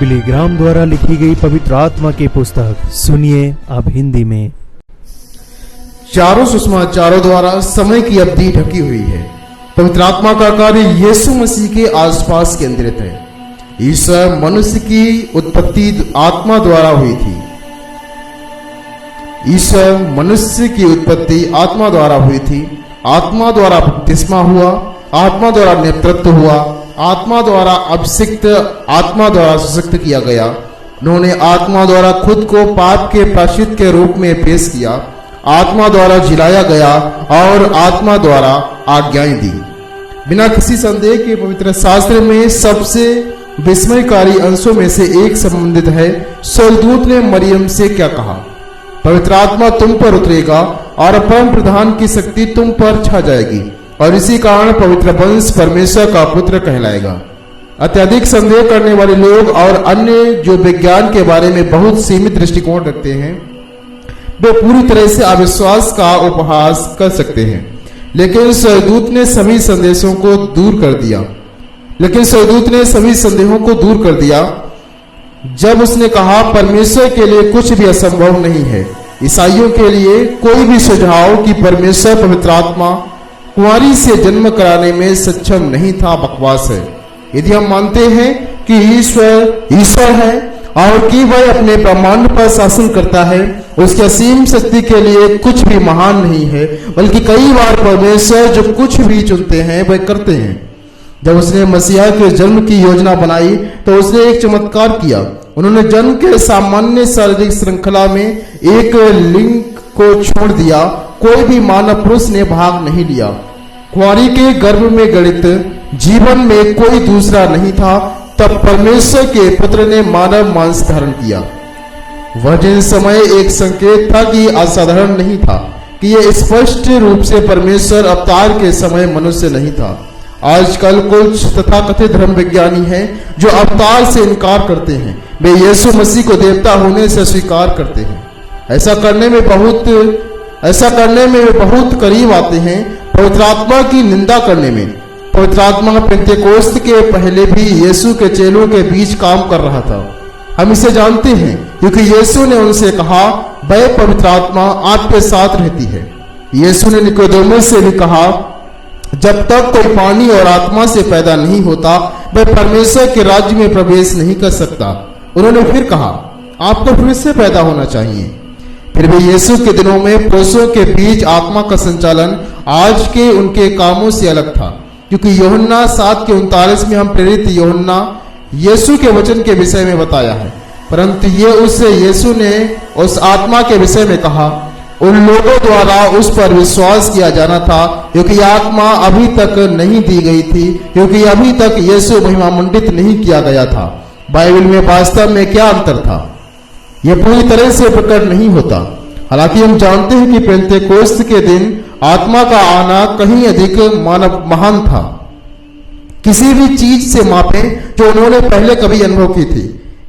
बिली ग्राम द्वारा लिखी गई पवित्र आत्मा की पुस्तक सुनिए अब हिंदी में। चारों सुसमाचारों द्वारा समय की अवधि ढकी हुई है। पवित्र आत्मा का कार्य यीशु मसीह के आसपास केंद्रित है। ईश्वर मनुष्य की उत्पत्ति आत्मा द्वारा हुई थी। ईश्वर मनुष्य की उत्पत्ति आत्मा द्वारा हुई थी। आत्मा द्वारा बपतिस्मा हुआ, आत्मा द्वारा नेतृत्व हुआ, आत्मा द्वारा अभिषिक्त, आत्मा द्वारा सशक्त किया गया। उन्होंने आत्मा द्वारा खुद को पाप के प्रायश्चित के रूप में पेश किया, आत्मा द्वारा जिलाया गया और आत्मा द्वारा आज्ञाएं दी। बिना किसी संदेह के पवित्र शास्त्र में सबसे विस्मयकारी अंशों में से एक संबंधित है। स्वर्गदूत ने मरियम से क्या कहा? पवित्र आत्मा तुम पर उतरेगा और परम प्रधान की शक्ति तुम पर छा जाएगी और इसी कारण पवित्र वंश परमेश्वर का पुत्र कहलाएगा। अत्यधिक संदेह करने वाले लोग और अन्य जो विज्ञान के बारे में बहुत सीमित दृष्टिकोण रखते हैं, वे पूरी तरह से अविश्वास का उपहास कर सकते हैं। लेकिन स्वर्गदूत ने सभी संदेहों को दूर कर दिया जब उसने कहा परमेश्वर के लिए कुछ भी असंभव नहीं है। ईसाइयों के लिए कोई भी सुझाव कि परमेश्वर पवित्र आत्मा कुंवारी से जन्म कराने में सक्षम नहीं था बकवास है। यदि हम मानते हैं कि ईश्वर है और कि वह अपने ब्रह्मांड पर शासन करता है, उसकी असीम शक्ति के लिए कुछ भी महान नहीं है, बल्कि कई बार परमेश्वर जो कुछ भी चुनते हैं वह करते हैं। जब उसने मसीहा के जन्म की योजना बनाई तो उसने एक चमत्कार किया। उन्होंने जन्म के सामान्य शारीरिक श्रृंखला में एक लिंग को छोड़ दिया। कोई भी मानव पुरुष ने भाग नहीं लिया। कुंवारी के गर्भ में गणित जीवन में कोई दूसरा नहीं था। तब परमेश्वर के पुत्र ने मानव मांस धारण किया। वह जिन समय एक संकेत था कि असाधारण नहीं था कि यह स्पष्ट रूप से परमेश्वर अवतार के समय मनुष्य नहीं था। आजकल कुछ तथाकथित धर्म विज्ञानी हैं जो अवतार से इनकार करते हैं। वे यीशु मसीह को देवता होने से स्वीकार करते हैं। ऐसा करने में वे बहुत करीब आते हैं पवित्र आत्मा की निंदा करने में। पवित्र आत्मा पेंतेकोस्त के पहले भी यीशु के चेलों के बीच काम कर रहा था। हम इसे जानते हैं क्योंकि यीशु ने उनसे कहा, वह पवित्र आत्मा आपके साथ रहती है। यीशु ने निकोदेमुस से भी कहा, जब तक कोई पानी और आत्मा से पैदा नहीं होता वह परमेश्वर के राज्य में प्रवेश नहीं कर सकता। उन्होंने फिर कहा, आपको फिर से पैदा होना चाहिए। फिर भी यीशु के दिनों में पुरुषों के बीच आत्मा का संचालन आज के उनके कामों से अलग था, क्योंकि यूहन्ना 7:39 में हम प्रेरित यूहन्ना यीशु के वचन के विषय में बताया है। परंतु यीशु ने उस आत्मा के विषय में कहा, उन लोगों द्वारा उस पर विश्वास किया जाना था क्योंकि आत्मा अभी तक नहीं दी गई थी, क्योंकि अभी तक यीशु महिमा मंडित नहीं किया गया था। बाइबल में वास्तव में क्या अंतर था, यह पूरी तरह से प्रकट नहीं होता। हालांकि हम जानते हैं कि पेंतेकोस्त के दिन आत्मा का आना कहीं अधिक महान था। किसी भी चीज से मापें जो उन्होंने पहले कभी अनुभव की थी।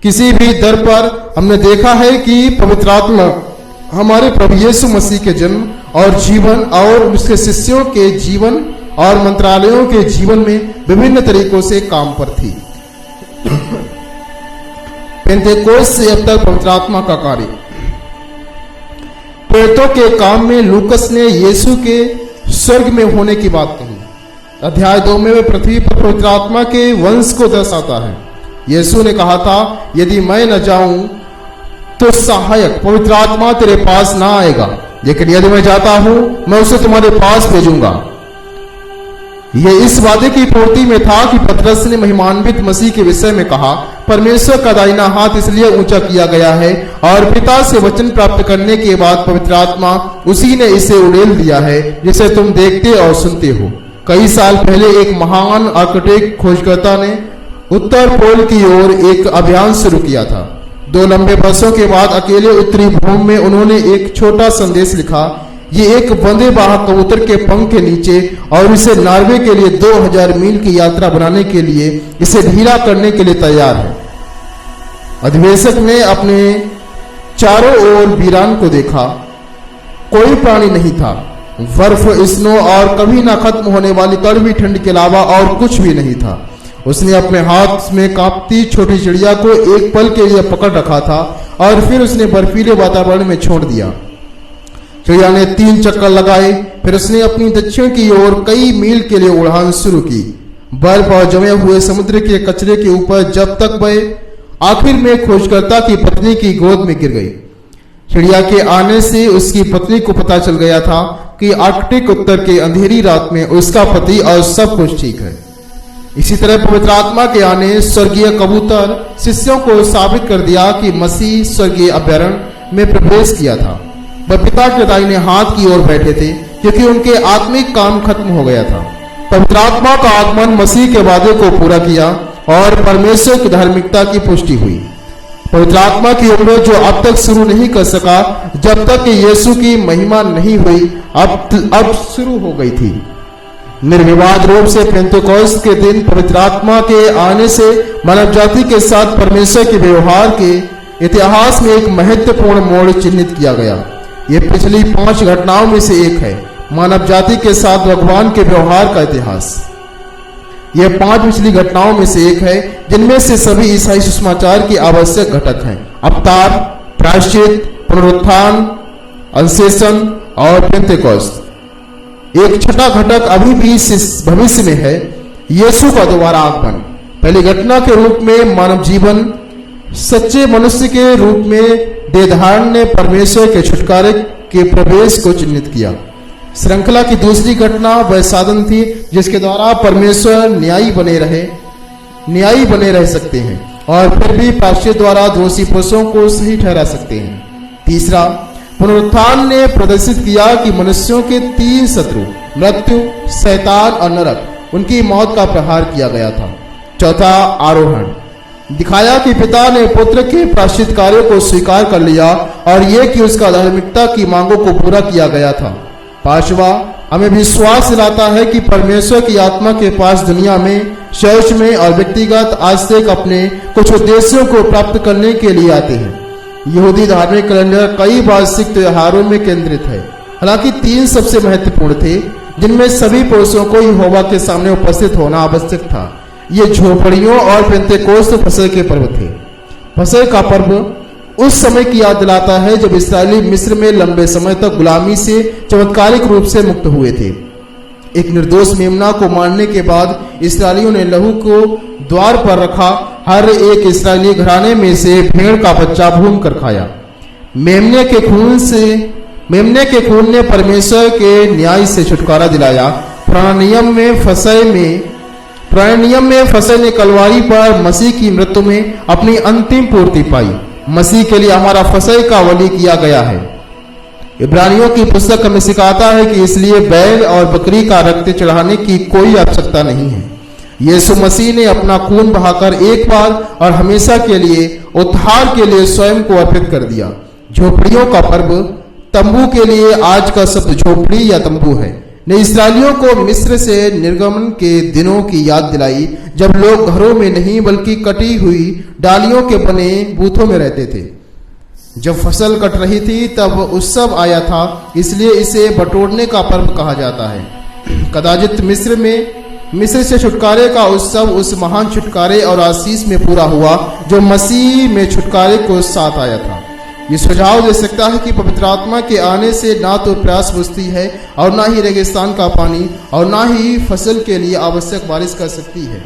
किसी भी दर पर हमने देखा है कि पवित्र आत्मा हमारे प्रभु यीशु मसीह के जन्म और जीवन और उसके शिष्यों के जीवन और मंत्रालयों के जीवन में विभिन्न तरीकों से काम पर थी। पेंतेकोस्त से अब तक पवित्र आत्मा का कार्य। प्रेरितों के काम में लूकस ने यीशु के स्वर्ग में होने की बात कही। अध्याय 2 में वे पृथ्वी पर पवित्र आत्मा के वंश को दर्शाता है। यीशु ने कहा था, यदि मैं न जाऊं तो सहायक पवित्र आत्मा तेरे पास ना आएगा, लेकिन यदि मैं जाता हूं मैं उसे तुम्हारे पास भेजूंगा। यह इस वादे की पूर्ति में था कि पतरस ने महिमान्वित मसीह के विषय में कहा, परमेश्वर का दाहिना हाथ इसलिए ऊंचा किया गया है और पिता से वचन प्राप्त करने के बाद पवित्र आत्मा उसी ने इसे उड़ेल दिया है जिसे तुम देखते और सुनते हो। कई साल पहले एक महान आर्कटिक खोजकर्ता ने उत्तर पोल की ओर एक अभियान शुरू किया था। 2 लंबे वर्षों के बाद अकेले उत्तरी भूमि में उन्होंने एक छोटा संदेश लिखा। ये एक बंदे वाहक कबूतर के पंख के नीचे और इसे नॉर्वे के लिए 2000 मील की यात्रा बनाने के लिए इसे ढीला करने के लिए तैयार है। अधिवेशक ने अपने चारों ओर वीरान को देखा। कोई प्राणी नहीं था। बर्फ, स्नो और कभी ना खत्म होने वाली कड़वी ठंड के अलावा और कुछ भी नहीं था। उसने अपने हाथ में कांपती छोटी चिड़िया को एक पल के लिए पकड़ रखा था और फिर उसने बर्फीले वातावरण में छोड़ दिया। चिड़िया ने 3 चक्कर लगाए, फिर उसने अपनी दक्षिण की ओर कई मील के लिए उड़ान शुरू की। बर्फ और जमे हुए समुद्र के कचरे के ऊपर जब तक वह आखिर में खोजकर्ता की पत्नी की गोद में गिर गई। चिड़िया के आने से उसकी पत्नी को पता चल गया था कि आर्कटिक उत्तर के अंधेरी रात में उसका पति और सब कुछ ठीक है। इसी तरह पवित्र आत्मा के आने स्वर्गीय कबूतर शिष्यों को साबित कर दिया कि मसीह स्वर्गीय अभयारण्य में प्रवेश किया था। वह पिता के दाहिने हाथ की ओर बैठे थे क्योंकि उनके आत्मिक काम खत्म हो गया था। पवित्र आत्मा का आगमन मसीह के वादे को पूरा किया और परमेश्वर की धार्मिकता की पुष्टि हुई। पवित्र आत्मा की उम्र जो अब तक शुरू नहीं कर सका जब तक कि यीशु की महिमा नहीं हुई, अब शुरू हो गई थी। निर्विवाद रूप से पेंतेकोस्त के दिन पवित्र आत्मा के आने से मानव जाति के साथ परमेश्वर के व्यवहार के इतिहास में एक महत्वपूर्ण मोड़ चिन्हित किया गया। ये पिछली 5 घटनाओं में से एक है, मानव जाति के साथ भगवान के व्यवहार का इतिहास। यह 5 पिछली घटनाओं में से एक है जिनमें से सभी ईसाई सुसमाचार की आवश्यक घटक हैं। अवतार, प्रायश्चित, पुनरुत्थान, अंशेषण और पेंतेकोस्त। एक छठा घटक अभी भी भविष्य में है, यीशु का दोबारा आगमन। पहली घटना के रूप में मानव जीवन, सच्चे मनुष्य के रूप में देहधारण ने परमेश्वर के छुटकारे के प्रवेश को चिन्हित किया। श्रृंखला की दूसरी घटना वह साधन थी जिसके द्वारा परमेश्वर न्यायी बने रह सकते हैं और फिर भी प्रायश्चित द्वारा दोषी पुरुषों को सही ठहरा सकते हैं। तीसरा, पुनरुत्थान ने प्रदर्शित किया कि मनुष्यों के 3 शत्रु मृत्यु, शैतान और नरक, उनकी मौत का प्रहार किया गया था। चौथा, आरोहण दिखाया कि पिता ने पुत्र के प्रायश्चित कार्यों को स्वीकार कर लिया और यह कि उसका धार्मिकता की मांगों को पूरा किया गया था। 5वां, हमें विश्वास दिलाता है कि परमेश्वर की आत्मा के पास दुनिया में, चर्च में और व्यक्तिगत आज तक अपने कुछ उद्देश्यों को प्राप्त करने के लिए आते हैं। यहूदी धार्मिक कैलेंडर कई वार्षिक त्योहारों में केंद्रित है, हालांकि 3 सबसे महत्वपूर्ण थे जिनमें सभी पुरुषों को यहोवा के सामने उपस्थित होना आवश्यक था। ये झोपड़ियों और पेंतेकोस्त फसह के पर्व थे। फसह का पर्व उस समय की याद दिलाता है जब इस्राएली मिस्र में लंबे समय तक गुलामी से चमत्कारिक रूप से मुक्त हुए थे। एक निर्दोष मेमना को मारने के बाद इस्राएलियों ने लहू को द्वार पर रखा। हर एक इस्राएली घराने में से भेड़ का बच्चा भून कर खाया। मेमने के खून ने परमेश्वर के न्याय से छुटकारा दिलाया। पुराने नियम में फसह ने कलवारी पर मसीह की मृत्यु में अपनी अंतिम पूर्ति पाई। मसीह के लिए हमारा फसह का बलि किया गया है। इब्रानियों की पुस्तक हमें सिखाता है कि इसलिए बैल और बकरी का रक्त चढ़ाने की कोई आवश्यकता नहीं है। यीशु मसीह ने अपना खून बहाकर एक बार और हमेशा के लिए उद्धार के लिए स्वयं को अर्पित कर दिया। झोपड़ियों का पर्व, तंबू के लिए आज का शब्द झोपड़ी या तंबू है, ने इस्राएलियों को मिस्र से निर्गमन के दिनों की याद दिलाई जब लोग घरों में नहीं बल्कि कटी हुई डालियों के बने बूथों में रहते थे। जब फसल कट रही थी तब उत्सव आया था, इसलिए इसे बटोरने का पर्व कहा जाता है। कदाचित मिस्र से छुटकारे का उत्सव उस महान छुटकारे और आशीष में पूरा हुआ जो मसीह में छुटकारे को साथ आया था। ये सुझाव दे सकता है कि पवित्र आत्मा के आने से ना तो प्यास बुझती है और ना ही रेगिस्तान का पानी और ना ही फसल के लिए आवश्यक बारिश कर सकती है।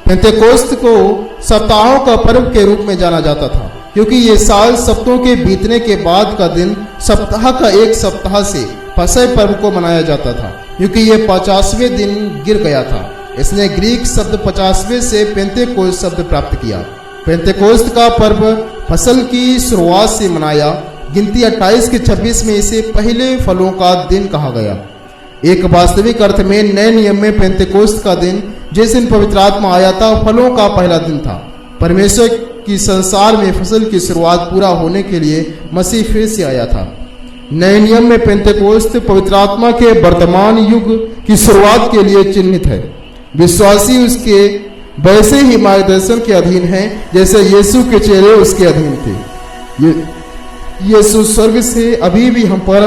पेंतेकोस्त को सप्ताहों का पर्व के रूप में जाना जाता था क्योंकि ये साल सप्ताहों के बीतने के बाद का दिन सप्ताह का एक सप्ताह से फसह पर्व को मनाया जाता था क्योंकि ये 50वें दिन गिर गया था। इसने ग्रीक शब्द 50वें से पेंतेकोस्त शब्द प्राप्त किया। पेंतेकोस्त का पर्व फसल की शुरुआत से मनाया। गिनती 28 के 26 में इसे पहले फलों का दिन कहा गया। एक वास्तविक अर्थ में नए नियम में पेंतेकोस्त का दिन जिस दिन पवित्र आत्मा आया था फलों का पहला दिन था। परमेश्वर की संसार में फसल की शुरुआत पूरा होने के लिए मसीह फिर से आया था। नए नियम में पेंतेकोस्त पवित्र आत्मा के वर्तमान युग की शुरुआत के लिए चिन्हित है। विश्वासी उसके वैसे ही मार्गदर्शन के अधीन हैं जैसे यीशु के चेले उसके अधीन थे। यीशु स्वर्ग से अभी भी हम पर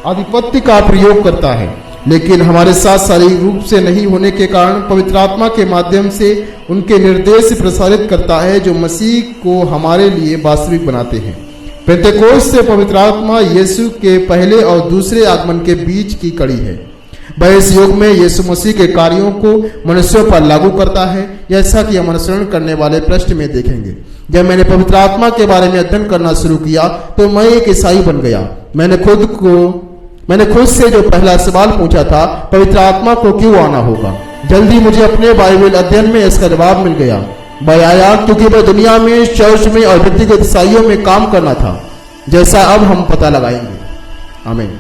आधिपत्य का प्रयोग करता है। लेकिन हमारे साथ शारीरिक रूप से नहीं होने के कारण पवित्र आत्मा के माध्यम से उनके निर्देश प्रसारित करता है जो मसीह को हमारे लिए वास्तविक बनाते हैं। पेंतेकोस्त से पवित्र आत्मा यीशु के पहले और दूसरे आगमन के बीच की कड़ी है। वह इस युग में यीशु मसीह के कार्यों को मनुष्यों पर लागू करता है, जैसा कि हम अनुसरण करने वाले पृष्ठ में देखेंगे। जब मैंने पवित्र आत्मा के बारे में अध्ययन करना शुरू किया तो मैं एक ईसाई बन गया। मैंने खुद से जो पहला सवाल पूछा था, पवित्र आत्मा को क्यों आना होगा? जल्दी मुझे अपने बाइबल अध्ययन में इसका जवाब मिल गया। वह आया क्योंकि वह दुनिया में, चर्च में और व्यक्तिगत ईसाइयों में काम करना था, जैसा अब हम पता लगाएंगे। आमीन।